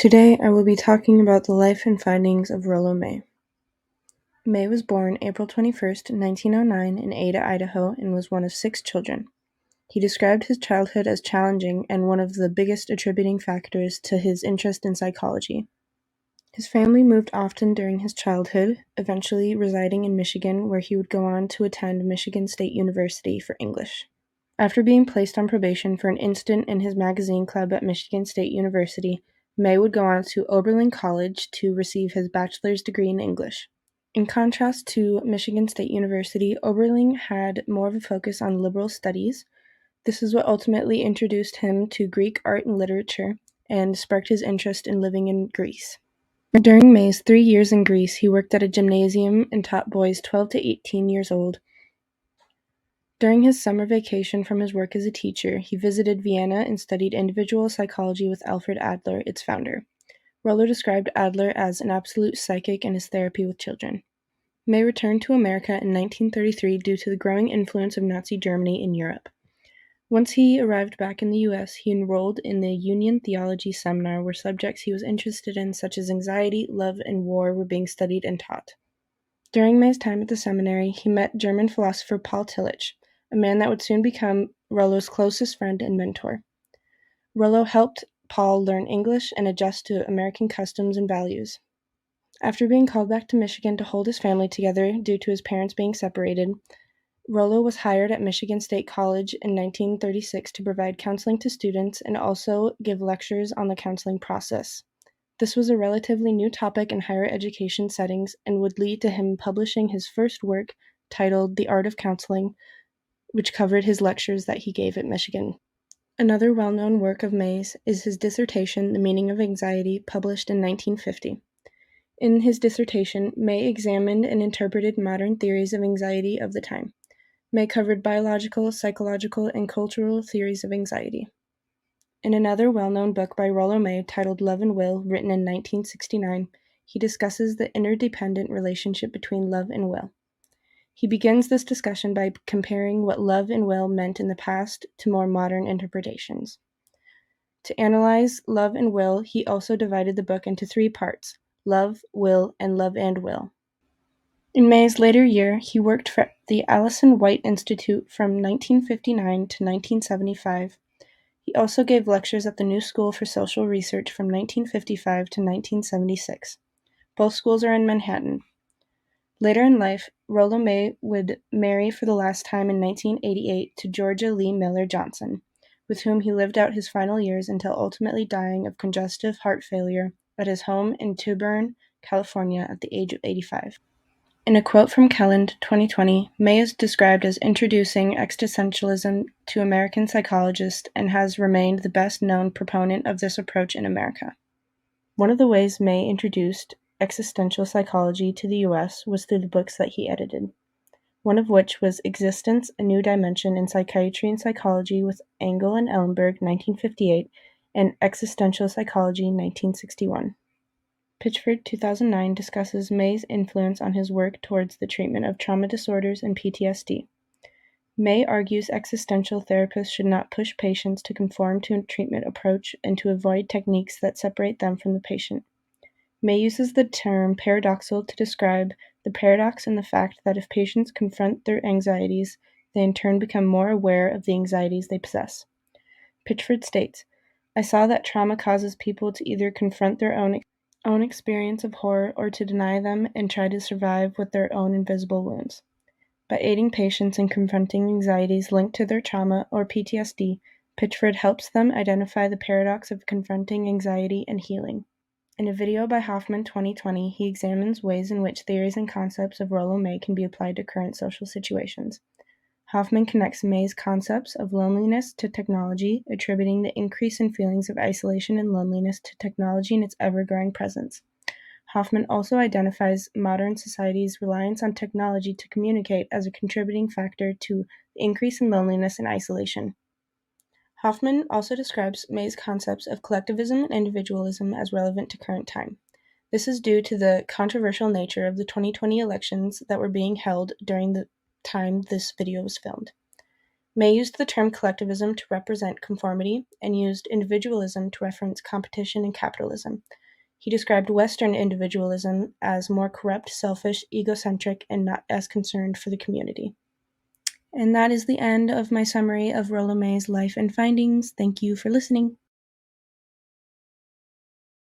Today I will be talking about the life and findings of Rollo May. May was born April 21st, 1909 in Ada, Idaho, and was one of 6 children. He described his childhood as challenging and one of the biggest attributing factors to his interest in psychology. His family moved often during his childhood, eventually residing in Michigan, where he would go on to attend Michigan State University for English. After being placed on probation for an incident in his magazine club at Michigan State University, May would go on to Oberlin College to receive his bachelor's degree in English. In contrast to Michigan State University, Oberlin had more of a focus on liberal studies. This is what ultimately introduced him to Greek art and literature and sparked his interest in living in Greece. During May's 3 years in Greece, he worked at a gymnasium and taught boys 12 to 18 years old. During his summer vacation from his work as a teacher, he visited Vienna and studied individual psychology with Alfred Adler, its founder. Rollo described Adler as an absolute psychic in his therapy with children. May returned to America in 1933 due to the growing influence of Nazi Germany in Europe. Once he arrived back in the U.S., he enrolled in the Union Theology Seminar, where subjects he was interested in, such as anxiety, love, and war, were being studied and taught. During May's time at the seminary, he met German philosopher Paul Tillich, a man that would soon become Rollo's closest friend and mentor. Rollo helped Paul learn English and adjust to American customs and values. After being called back to Michigan to hold his family together due to his parents being separated, Rollo was hired at Michigan State College in 1936 to provide counseling to students and also give lectures on the counseling process. This was a relatively new topic in higher education settings and would lead to him publishing his first work titled The Art of Counseling, which covered his lectures that he gave at Michigan. Another well-known work of May's is his dissertation, The Meaning of Anxiety, published in 1950. In his dissertation, May examined and interpreted modern theories of anxiety of the time. May covered biological, psychological, and cultural theories of anxiety. In another well-known book by Rollo May titled Love and Will, written in 1969, he discusses the interdependent relationship between love and will. He begins this discussion by comparing what love and will meant in the past to more modern interpretations. To analyze love and will, he also divided the book into 3 parts: love, will, and love and will. In May's later year, he worked for the Allison White Institute from 1959 to 1975. He also gave lectures at the New School for Social Research from 1955 to 1976. Both schools are in Manhattan. Later in life, Rollo May would marry for the last time in 1988 to Georgia Lee Miller Johnson, with whom he lived out his final years until ultimately dying of congestive heart failure at his home in Tucson, California at the age of 85. In a quote from Kelland, 2020, May is described as introducing existentialism to American psychologists and has remained the best-known proponent of this approach in America. One of the ways May introduced existential psychology to the U.S. was through the books that he edited, one of which was Existence, A New Dimension in Psychiatry and Psychology with Engel and Ellenberg, 1958, and Existential Psychology, 1961. Pitchford, 2009, discusses May's influence on his work towards the treatment of trauma disorders and PTSD. May argues existential therapists should not push patients to conform to a treatment approach and to avoid techniques that separate them from the patient. May uses the term paradoxal to describe the paradox in the fact that if patients confront their anxieties, they in turn become more aware of the anxieties they possess. Pitchford states, "I saw that trauma causes people to either confront their own experience of horror or to deny them and try to survive with their own invisible wounds. By aiding patients in confronting anxieties linked to their trauma or PTSD, Pitchford helps them identify the paradox of confronting anxiety and healing." In a video by Hoffman 2020, he examines ways in which theories and concepts of Rollo May can be applied to current social situations. Hoffman connects May's concepts of loneliness to technology, attributing the increase in feelings of isolation and loneliness to technology and its ever-growing presence. Hoffman also identifies modern society's reliance on technology to communicate as a contributing factor to the increase in loneliness and isolation. Hoffman also describes May's concepts of collectivism and individualism as relevant to current time. This is due to the controversial nature of the 2020 elections that were being held during the time this video was filmed. May used the term collectivism to represent conformity and used individualism to reference competition and capitalism. He described Western individualism as more corrupt, selfish, egocentric, and not as concerned for the community. And that is the end of my summary of Rollo May's life and findings. Thank you for listening.